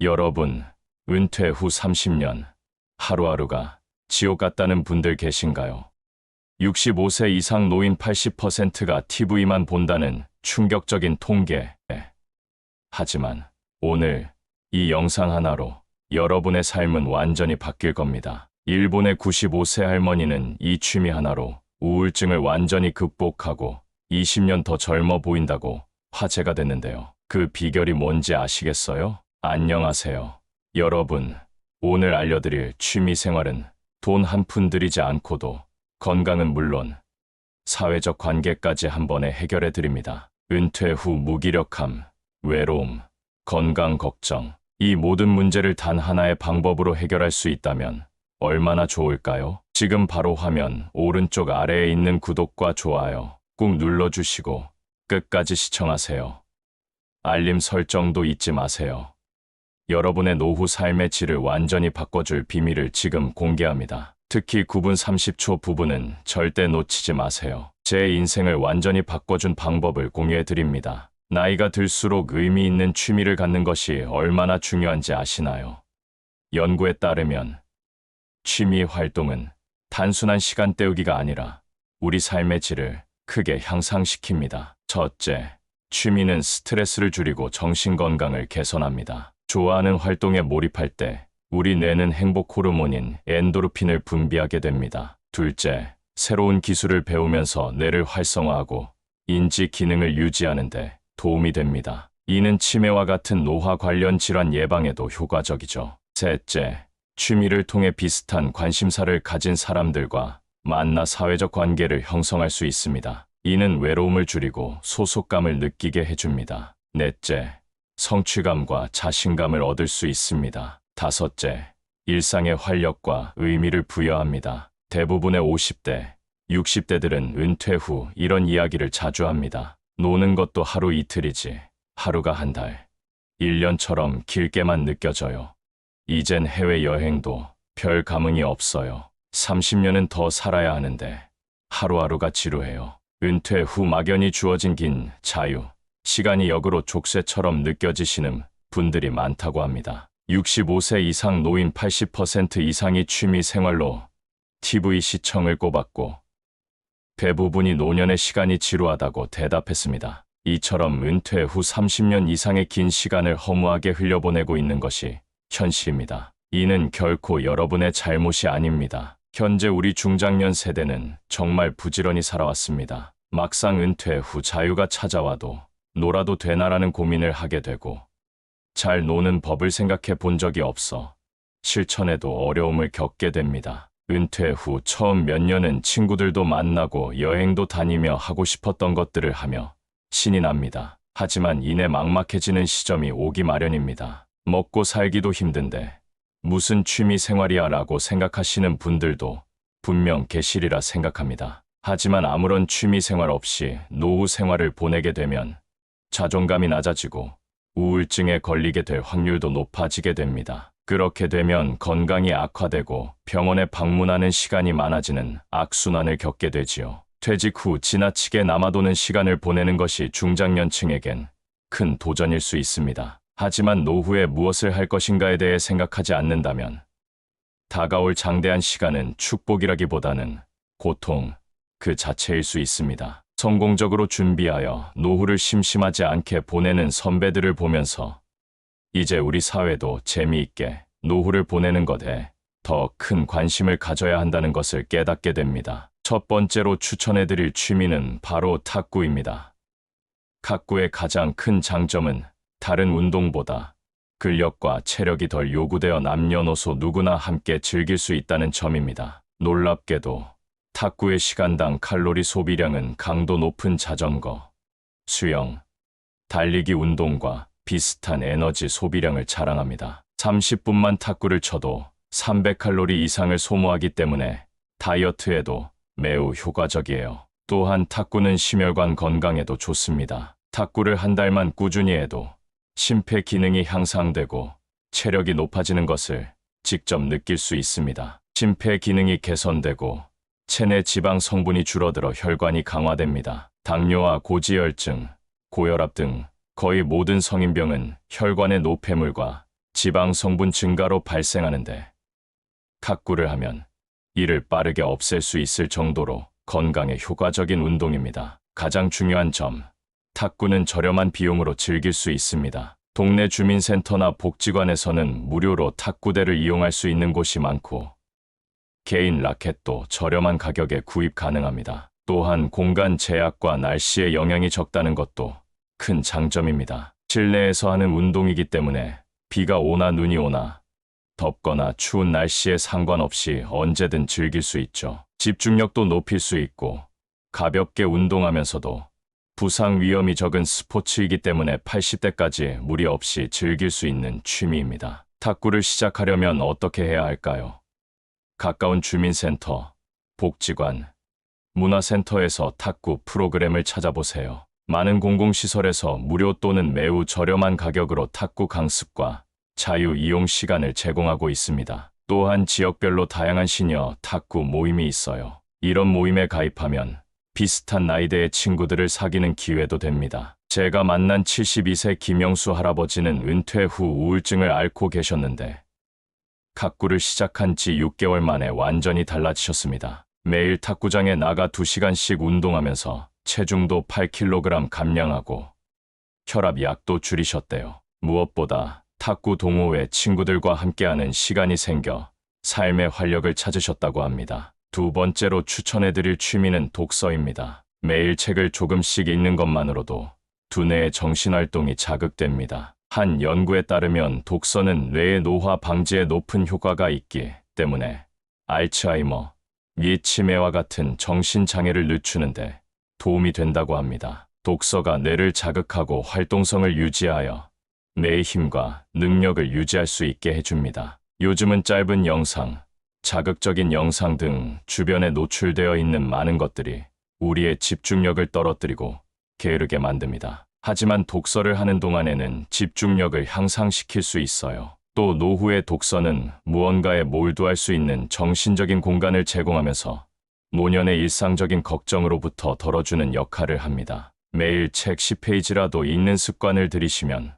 여러분, 은퇴 후 30년, 하루하루가 지옥 같다는 분들 계신가요? 65세 이상 노인 80%가 TV만 본다는 충격적인 통계. 하지만 오늘 이 영상 하나로 여러분의 삶은 완전히 바뀔 겁니다. 일본의 95세 할머니는 이 취미 하나로 우울증을 완전히 극복하고 20년 더 젊어 보인다고 화제가 됐는데요. 그 비결이 뭔지 아시겠어요? 안녕하세요. 여러분, 오늘 알려드릴 취미 생활은 돈 한 푼 들이지 않고도 건강은 물론 사회적 관계까지 한 번에 해결해 드립니다. 은퇴 후 무기력함, 외로움, 건강 걱정, 이 모든 문제를 단 하나의 방법으로 해결할 수 있다면 얼마나 좋을까요? 지금 바로 화면 오른쪽 아래에 있는 구독과 좋아요 꾹 눌러주시고 끝까지 시청하세요. 알림 설정도 잊지 마세요. 여러분의 노후 삶의 질을 완전히 바꿔줄 비밀을 지금 공개합니다. 특히 9분 30초 부분은 절대 놓치지 마세요. 제 인생을 완전히 바꿔준 방법을 공유해 드립니다. 나이가 들수록 의미 있는 취미를 갖는 것이 얼마나 중요한지 아시나요? 연구에 따르면 취미 활동은 단순한 시간 때우기가 아니라 우리 삶의 질을 크게 향상시킵니다. 첫째, 취미는 스트레스를 줄이고 정신 건강을 개선합니다. 좋아하는 활동에 몰입할 때 우리 뇌는 행복 호르몬인 엔도르핀을 분비하게 됩니다. 둘째, 새로운 기술을 배우면서 뇌를 활성화하고 인지 기능을 유지하는 데 도움이 됩니다. 이는 치매와 같은 노화 관련 질환 예방에도 효과적이죠. 셋째, 취미를 통해 비슷한 관심사를 가진 사람들과 만나 사회적 관계를 형성할 수 있습니다. 이는 외로움을 줄이고 소속감을 느끼게 해줍니다. 넷째, 성취감과 자신감을 얻을 수 있습니다. 다섯째, 일상에 활력과 의미를 부여합니다. 대부분의 50대, 60대들은 은퇴 후 이런 이야기를 자주 합니다. 노는 것도 하루 이틀이지, 하루가 한 달, 1년처럼 길게만 느껴져요. 이젠 해외여행도 별 감흥이 없어요. 30년은 더 살아야 하는데 하루하루가 지루해요. 은퇴 후 막연히 주어진 긴 자유, 시간이 역으로 족쇄처럼 느껴지시는 분들이 많다고 합니다. 65세 이상 노인 80% 이상이 취미 생활로 TV 시청을 꼽았고 대부분이 노년의 시간이 지루하다고 대답했습니다. 이처럼 은퇴 후 30년 이상의 긴 시간을 허무하게 흘려보내고 있는 것이 현실입니다. 이는 결코 여러분의 잘못이 아닙니다. 현재 우리 중장년 세대는 정말 부지런히 살아왔습니다. 막상 은퇴 후 자유가 찾아와도 놀아도 되나라는 고민을 하게 되고 잘 노는 법을 생각해 본 적이 없어 실천에도 어려움을 겪게 됩니다. 은퇴 후 처음 몇 년은 친구들도 만나고 여행도 다니며 하고 싶었던 것들을 하며 신이 납니다. 하지만 이내 막막해지는 시점이 오기 마련입니다. 먹고 살기도 힘든데 무슨 취미 생활이야 라고 생각하시는 분들도 분명 계시리라 생각합니다. 하지만 아무런 취미 생활 없이 노후 생활을 보내게 되면 자존감이 낮아지고 우울증에 걸리게 될 확률도 높아지게 됩니다. 그렇게 되면 건강이 악화되고 병원에 방문하는 시간이 많아지는 악순환을 겪게 되지요. 퇴직 후 지나치게 남아도는 시간을 보내는 것이 중장년층에겐 큰 도전일 수 있습니다. 하지만 노후에 무엇을 할 것인가에 대해 생각하지 않는다면 다가올 장대한 시간은 축복이라기보다는 고통 그 자체일 수 있습니다. 성공적으로 준비하여 노후를 심심하지 않게 보내는 선배들을 보면서 이제 우리 사회도 재미있게 노후를 보내는 것에 더 큰 관심을 가져야 한다는 것을 깨닫게 됩니다. 첫 번째로 추천해드릴 취미는 바로 탁구입니다. 탁구의 가장 큰 장점은 다른 운동보다 근력과 체력이 덜 요구되어 남녀노소 누구나 함께 즐길 수 있다는 점입니다. 놀랍게도 탁구의 시간당 칼로리 소비량은 강도 높은 자전거, 수영, 달리기 운동과 비슷한 에너지 소비량을 자랑합니다. 30분만 탁구를 쳐도 300칼로리 이상을 소모하기 때문에 다이어트에도 매우 효과적이에요. 또한 탁구는 심혈관 건강에도 좋습니다. 탁구를 한 달만 꾸준히 해도 심폐 기능이 향상되고 체력이 높아지는 것을 직접 느낄 수 있습니다. 심폐 기능이 개선되고 체내 지방 성분이 줄어들어 혈관이 강화됩니다. 당뇨와 고지혈증, 고혈압 등 거의 모든 성인병은 혈관의 노폐물과 지방 성분 증가로 발생하는데 탁구를 하면 이를 빠르게 없앨 수 있을 정도로 건강에 효과적인 운동입니다. 가장 중요한 점, 탁구는 저렴한 비용으로 즐길 수 있습니다. 동네 주민센터나 복지관에서는 무료로 탁구대를 이용할 수 있는 곳이 많고 개인 라켓도 저렴한 가격에 구입 가능합니다. 또한 공간 제약과 날씨의 영향이 적다는 것도 큰 장점입니다. 실내에서 하는 운동이기 때문에 비가 오나 눈이 오나 덥거나 추운 날씨에 상관없이 언제든 즐길 수 있죠. 집중력도 높일 수 있고 가볍게 운동하면서도 부상 위험이 적은 스포츠이기 때문에 80대까지 무리 없이 즐길 수 있는 취미입니다. 탁구를 시작하려면 어떻게 해야 할까요? 가까운 주민센터, 복지관, 문화센터에서 탁구 프로그램을 찾아보세요. 많은 공공시설에서 무료 또는 매우 저렴한 가격으로 탁구 강습과 자유 이용 시간을 제공하고 있습니다. 또한 지역별로 다양한 시니어 탁구 모임이 있어요. 이런 모임에 가입하면 비슷한 나이대의 친구들을 사귀는 기회도 됩니다. 제가 만난 72세 김영수 할아버지는 은퇴 후 우울증을 앓고 계셨는데 탁구를 시작한 지 6개월 만에 완전히 달라지셨습니다. 매일 탁구장에 나가 2시간씩 운동하면서 체중도 8kg 감량하고 혈압 약도 줄이셨대요. 무엇보다 탁구 동호회 친구들과 함께하는 시간이 생겨 삶의 활력을 찾으셨다고 합니다. 두 번째로 추천해드릴 취미는 독서입니다. 매일 책을 조금씩 읽는 것만으로도 두뇌의 정신활동이 자극됩니다. 한 연구에 따르면 독서는 뇌의 노화 방지에 높은 효과가 있기 때문에 알츠하이머, 및 치매와 같은 정신장애를 늦추는데 도움이 된다고 합니다. 독서가 뇌를 자극하고 활동성을 유지하여 뇌의 힘과 능력을 유지할 수 있게 해줍니다. 요즘은 짧은 영상, 자극적인 영상 등 주변에 노출되어 있는 많은 것들이 우리의 집중력을 떨어뜨리고 게으르게 만듭니다. 하지만 독서를 하는 동안에는 집중력을 향상시킬 수 있어요. 또 노후의 독서는 무언가에 몰두할 수 있는 정신적인 공간을 제공하면서 노년의 일상적인 걱정으로부터 덜어주는 역할을 합니다. 매일 책 10페이지라도 읽는 습관을 들이시면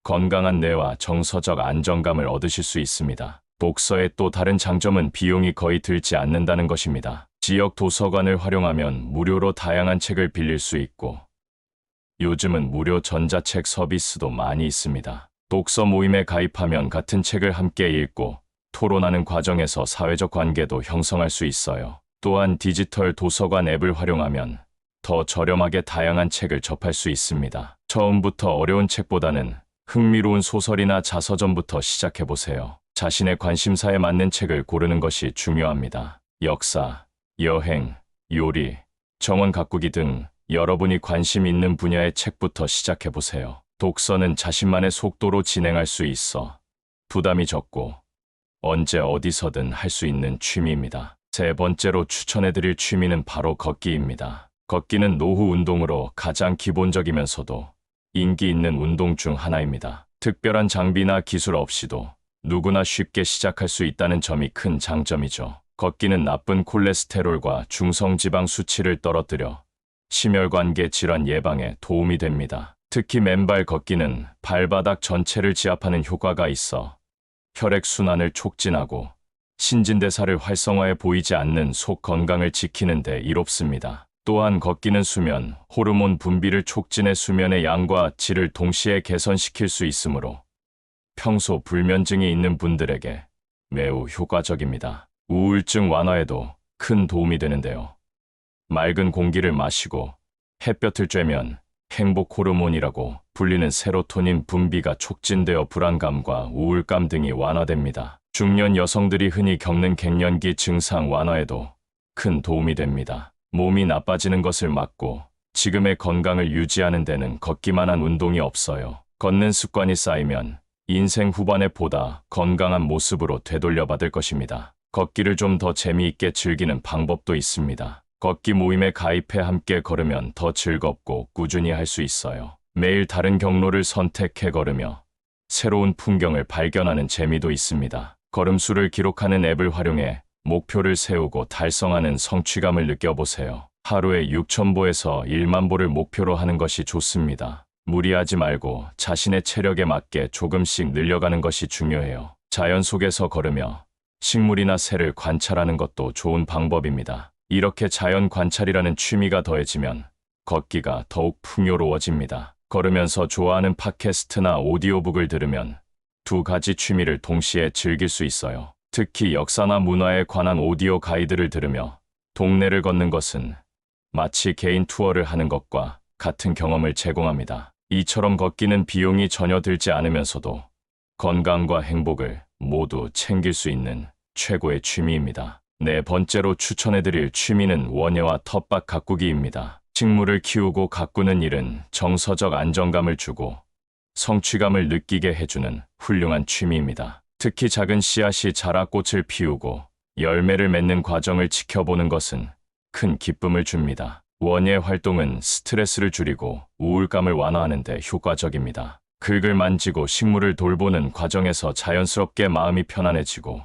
건강한 뇌와 정서적 안정감을 얻으실 수 있습니다. 독서의 또 다른 장점은 비용이 거의 들지 않는다는 것입니다. 지역 도서관을 활용하면 무료로 다양한 책을 빌릴 수 있고 요즘은 무료 전자책 서비스도 많이 있습니다. 독서 모임에 가입하면 같은 책을 함께 읽고 토론하는 과정에서 사회적 관계도 형성할 수 있어요. 또한 디지털 도서관 앱을 활용하면 더 저렴하게 다양한 책을 접할 수 있습니다. 처음부터 어려운 책보다는 흥미로운 소설이나 자서전부터 시작해보세요. 자신의 관심사에 맞는 책을 고르는 것이 중요합니다. 역사, 여행, 요리, 정원 가꾸기 등 여러분이 관심 있는 분야의 책부터 시작해보세요. 독서는 자신만의 속도로 진행할 수 있어 부담이 적고 언제 어디서든 할 수 있는 취미입니다. 세 번째로 추천해드릴 취미는 바로 걷기입니다. 걷기는 노후 운동으로 가장 기본적이면서도 인기 있는 운동 중 하나입니다. 특별한 장비나 기술 없이도 누구나 쉽게 시작할 수 있다는 점이 큰 장점이죠. 걷기는 나쁜 콜레스테롤과 중성지방 수치를 떨어뜨려 심혈관계 질환 예방에 도움이 됩니다. 특히 맨발 걷기는 발바닥 전체를 지압하는 효과가 있어 혈액순환을 촉진하고 신진대사를 활성화해 보이지 않는 속 건강을 지키는 데 이롭습니다. 또한 걷기는 수면, 호르몬 분비를 촉진해 수면의 양과 질을 동시에 개선시킬 수 있으므로 평소 불면증이 있는 분들에게 매우 효과적입니다. 우울증 완화에도 큰 도움이 되는데요. 맑은 공기를 마시고 햇볕을 쬐면 행복 호르몬이라고 불리는 세로토닌 분비가 촉진되어 불안감과 우울감 등이 완화됩니다. 중년 여성들이 흔히 겪는 갱년기 증상 완화에도 큰 도움이 됩니다. 몸이 나빠지는 것을 막고 지금의 건강을 유지하는 데는 걷기만한 운동이 없어요. 걷는 습관이 쌓이면 인생 후반에 보다 건강한 모습으로 되돌려받을 것입니다. 걷기를 좀 더 재미있게 즐기는 방법도 있습니다. 걷기 모임에 가입해 함께 걸으면 더 즐겁고 꾸준히 할 수 있어요. 매일 다른 경로를 선택해 걸으며 새로운 풍경을 발견하는 재미도 있습니다. 걸음수를 기록하는 앱을 활용해 목표를 세우고 달성하는 성취감을 느껴보세요. 하루에 6,000보에서 1만 보를 목표로 하는 것이 좋습니다. 무리하지 말고 자신의 체력에 맞게 조금씩 늘려가는 것이 중요해요. 자연 속에서 걸으며 식물이나 새를 관찰하는 것도 좋은 방법입니다. 이렇게 자연 관찰이라는 취미가 더해지면 걷기가 더욱 풍요로워집니다. 걸으면서 좋아하는 팟캐스트나 오디오북을 들으면 두 가지 취미를 동시에 즐길 수 있어요. 특히 역사나 문화에 관한 오디오 가이드를 들으며 동네를 걷는 것은 마치 개인 투어를 하는 것과 같은 경험을 제공합니다. 이처럼 걷기는 비용이 전혀 들지 않으면서도 건강과 행복을 모두 챙길 수 있는 최고의 취미입니다. 네 번째로 추천해드릴 취미는 원예와 텃밭 가꾸기입니다. 식물을 키우고 가꾸는 일은 정서적 안정감을 주고 성취감을 느끼게 해주는 훌륭한 취미입니다. 특히 작은 씨앗이 자라 꽃을 피우고 열매를 맺는 과정을 지켜보는 것은 큰 기쁨을 줍니다. 원예 활동은 스트레스를 줄이고 우울감을 완화하는 데 효과적입니다. 흙을 만지고 식물을 돌보는 과정에서 자연스럽게 마음이 편안해지고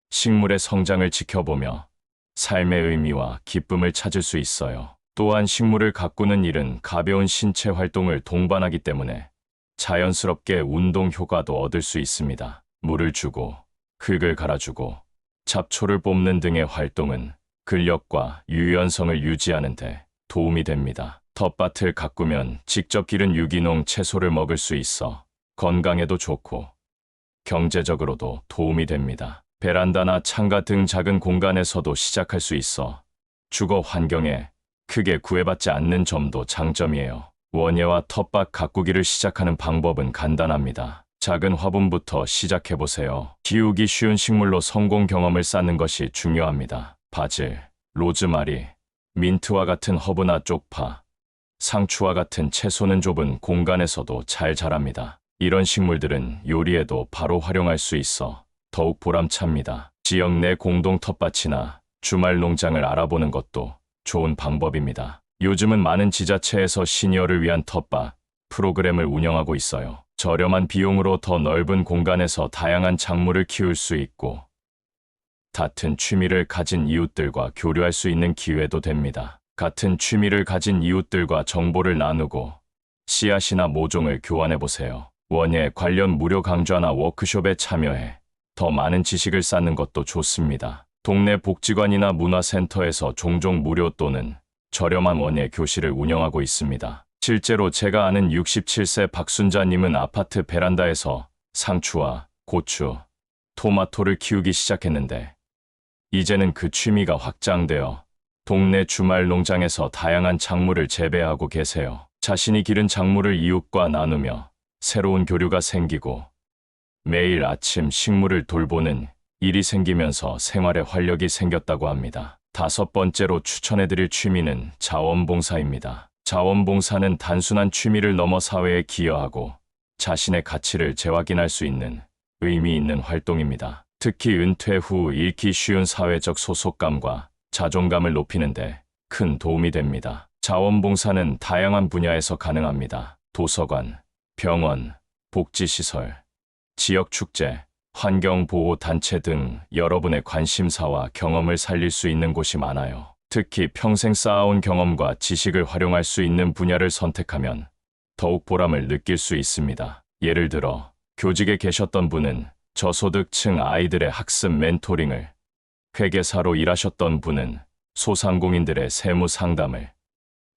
식물의 성장을 지켜보며 삶의 의미와 기쁨을 찾을 수 있어요. 또한 식물을 가꾸는 일은 가벼운 신체 활동을 동반하기 때문에 자연스럽게 운동 효과도 얻을 수 있습니다. 물을 주고 흙을 갈아주고 잡초를 뽑는 등의 활동은 근력과 유연성을 유지하는 데 도움이 됩니다. 텃밭을 가꾸면 직접 기른 유기농 채소를 먹을 수 있어 건강에도 좋고 경제적으로도 도움이 됩니다. 베란다나 창가 등 작은 공간에서도 시작할 수 있어 주거 환경에 크게 구애받지 않는 점도 장점이에요. 원예와 텃밭 가꾸기를 시작하는 방법은 간단합니다. 작은 화분부터 시작해보세요. 키우기 쉬운 식물로 성공 경험을 쌓는 것이 중요합니다. 바질, 로즈마리, 민트와 같은 허브나 쪽파, 상추와 같은 채소는 좁은 공간에서도 잘 자랍니다. 이런 식물들은 요리에도 바로 활용할 수 있어 더욱 보람찹니다. 지역 내 공동 텃밭이나 주말 농장을 알아보는 것도 좋은 방법입니다. 요즘은 많은 지자체에서 시니어를 위한 텃밭 프로그램을 운영하고 있어요. 저렴한 비용으로 더 넓은 공간에서 다양한 작물을 키울 수 있고 같은 취미를 가진 이웃들과 교류할 수 있는 기회도 됩니다. 같은 취미를 가진 이웃들과 정보를 나누고 씨앗이나 모종을 교환해보세요. 원예 관련 무료 강좌나 워크숍에 참여해 더 많은 지식을 쌓는 것도 좋습니다. 동네 복지관이나 문화센터에서 종종 무료 또는 저렴한 원예 교실을 운영하고 있습니다. 실제로 제가 아는 67세 박순자님은 아파트 베란다에서 상추와 고추, 토마토를 키우기 시작했는데 이제는 그 취미가 확장되어 동네 주말 농장에서 다양한 작물을 재배하고 계세요. 자신이 기른 작물을 이웃과 나누며 새로운 교류가 생기고 매일 아침 식물을 돌보는 일이 생기면서 생활에 활력이 생겼다고 합니다. 다섯 번째로 추천해드릴 취미는 자원봉사입니다. 자원봉사는 단순한 취미를 넘어 사회에 기여하고 자신의 가치를 재확인할 수 있는 의미 있는 활동입니다. 특히 은퇴 후 잃기 쉬운 사회적 소속감과 자존감을 높이는 데 큰 도움이 됩니다. 자원봉사는 다양한 분야에서 가능합니다. 도서관, 병원, 복지시설, 지역축제, 환경보호단체 등 여러분의 관심사와 경험을 살릴 수 있는 곳이 많아요. 특히 평생 쌓아온 경험과 지식을 활용할 수 있는 분야를 선택하면 더욱 보람을 느낄 수 있습니다. 예를 들어 교직에 계셨던 분은 저소득층 아이들의 학습 멘토링을, 회계사로 일하셨던 분은 소상공인들의 세무 상담을,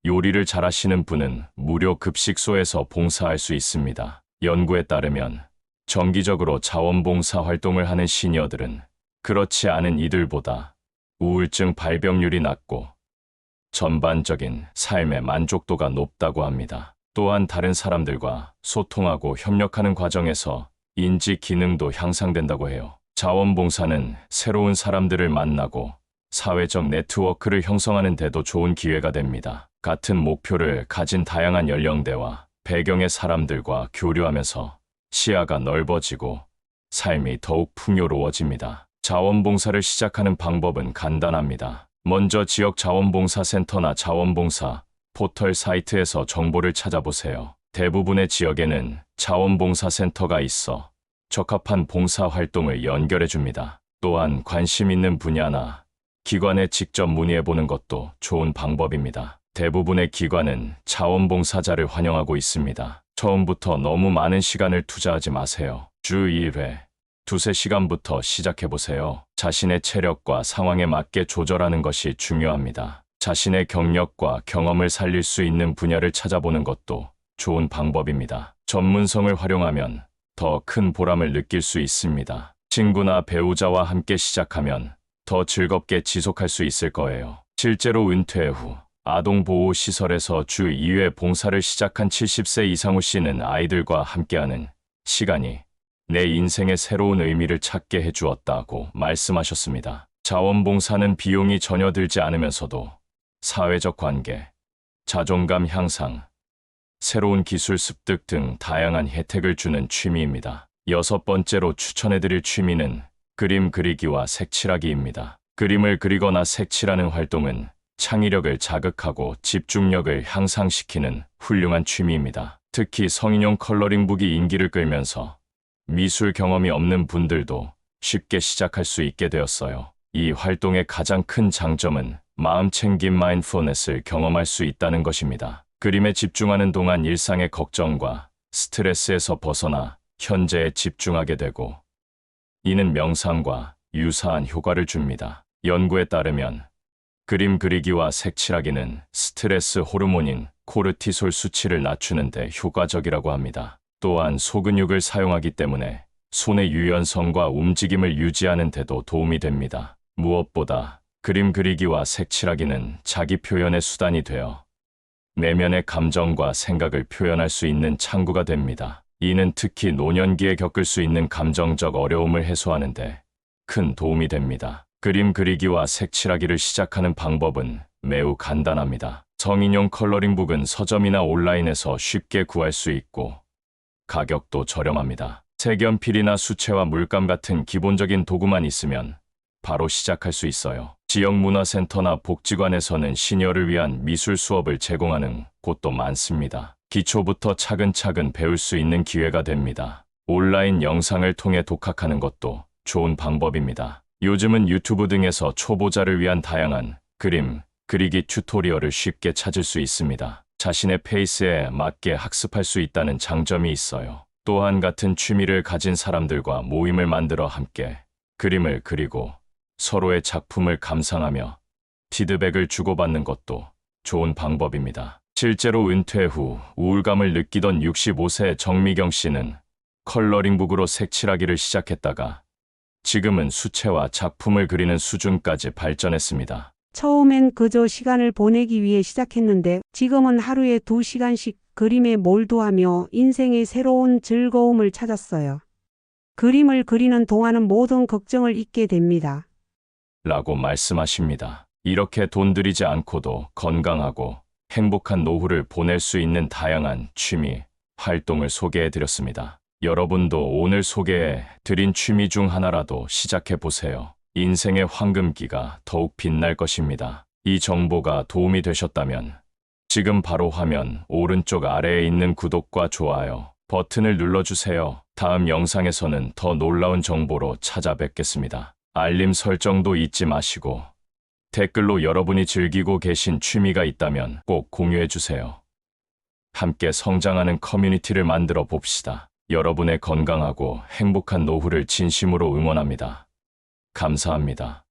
요리를 잘하시는 분은 무료 급식소에서 봉사할 수 있습니다. 연구에 따르면 정기적으로 자원봉사 활동을 하는 시니어들은 그렇지 않은 이들보다 우울증 발병률이 낮고 전반적인 삶의 만족도가 높다고 합니다. 또한 다른 사람들과 소통하고 협력하는 과정에서 인지 기능도 향상된다고 해요. 자원봉사는 새로운 사람들을 만나고 사회적 네트워크를 형성하는 데도 좋은 기회가 됩니다. 같은 목표를 가진 다양한 연령대와 배경의 사람들과 교류하면서 시야가 넓어지고 삶이 더욱 풍요로워집니다. 자원봉사를 시작하는 방법은 간단합니다. 먼저 지역 자원봉사센터나 자원봉사 포털 사이트에서 정보를 찾아보세요. 대부분의 지역에는 자원봉사센터가 있어 적합한 봉사활동을 연결해줍니다. 또한 관심 있는 분야나 기관에 직접 문의해보는 것도 좋은 방법입니다. 대부분의 기관은 자원봉사자를 환영하고 있습니다. 처음부터 너무 많은 시간을 투자하지 마세요. 주 1회, 두세 시간부터 시작해보세요. 자신의 체력과 상황에 맞게 조절하는 것이 중요합니다. 자신의 경력과 경험을 살릴 수 있는 분야를 찾아보는 것도 좋은 방법입니다. 전문성을 활용하면 더 큰 보람을 느낄 수 있습니다. 친구나 배우자와 함께 시작하면 더 즐겁게 지속할 수 있을 거예요. 실제로 은퇴 후 아동보호시설에서 주 2회 봉사를 시작한 70세 이상우 씨는 아이들과 함께하는 시간이 내 인생의 새로운 의미를 찾게 해주었다고 말씀하셨습니다. 자원봉사는 비용이 전혀 들지 않으면서도 사회적 관계, 자존감 향상, 새로운 기술 습득 등 다양한 혜택을 주는 취미입니다. 6번째로 추천해드릴 취미는 그림 그리기와 색칠하기입니다. 그림을 그리거나 색칠하는 활동은 창의력을 자극하고 집중력을 향상시키는 훌륭한 취미입니다. 특히 성인용 컬러링북이 인기를 끌면서 미술 경험이 없는 분들도 쉽게 시작할 수 있게 되었어요. 이 활동의 가장 큰 장점은 마음챙김 마인드풀니스를 경험할 수 있다는 것입니다. 그림에 집중하는 동안 일상의 걱정과 스트레스에서 벗어나 현재에 집중하게 되고, 이는 명상과 유사한 효과를 줍니다. 연구에 따르면 그림 그리기와 색칠하기는 스트레스 호르몬인 코르티솔 수치를 낮추는 데 효과적이라고 합니다. 또한 소근육을 사용하기 때문에 손의 유연성과 움직임을 유지하는 데도 도움이 됩니다. 무엇보다 그림 그리기와 색칠하기는 자기 표현의 수단이 되어 내면의 감정과 생각을 표현할 수 있는 창구가 됩니다. 이는 특히 노년기에 겪을 수 있는 감정적 어려움을 해소하는 데 큰 도움이 됩니다. 그림 그리기와 색칠하기를 시작하는 방법은 매우 간단합니다. 성인용 컬러링북은 서점이나 온라인에서 쉽게 구할 수 있고 가격도 저렴합니다. 색연필이나 수채화 물감 같은 기본적인 도구만 있으면 바로 시작할 수 있어요. 지역문화센터나 복지관에서는 시니어를 위한 미술 수업을 제공하는 곳도 많습니다. 기초부터 차근차근 배울 수 있는 기회가 됩니다. 온라인 영상을 통해 독학하는 것도 좋은 방법입니다. 요즘은 유튜브 등에서 초보자를 위한 다양한 그림, 그리기 튜토리얼을 쉽게 찾을 수 있습니다. 자신의 페이스에 맞게 학습할 수 있다는 장점이 있어요. 또한 같은 취미를 가진 사람들과 모임을 만들어 함께 그림을 그리고 서로의 작품을 감상하며 피드백을 주고받는 것도 좋은 방법입니다. 실제로 은퇴 후 우울감을 느끼던 65세 정미경 씨는 컬러링북으로 색칠하기를 시작했다가 지금은 수채화 작품을 그리는 수준까지 발전했습니다. 처음엔 그저 시간을 보내기 위해 시작했는데 지금은 하루에 2시간씩 그림에 몰두하며 인생의 새로운 즐거움을 찾았어요. 그림을 그리는 동안은 모든 걱정을 잊게 됩니다. 라고 말씀하십니다. 이렇게 돈 들이지 않고도 건강하고 행복한 노후를 보낼 수 있는 다양한 취미, 활동을 소개해드렸습니다. 여러분도 오늘 소개해드린 취미 중 하나라도 시작해보세요. 인생의 황금기가 더욱 빛날 것입니다. 이 정보가 도움이 되셨다면 지금 바로 화면 오른쪽 아래에 있는 구독과 좋아요 버튼을 눌러주세요. 다음 영상에서는 더 놀라운 정보로 찾아뵙겠습니다. 알림 설정도 잊지 마시고 댓글로 여러분이 즐기고 계신 취미가 있다면 꼭 공유해주세요. 함께 성장하는 커뮤니티를 만들어 봅시다. 여러분의 건강하고 행복한 노후를 진심으로 응원합니다. 감사합니다.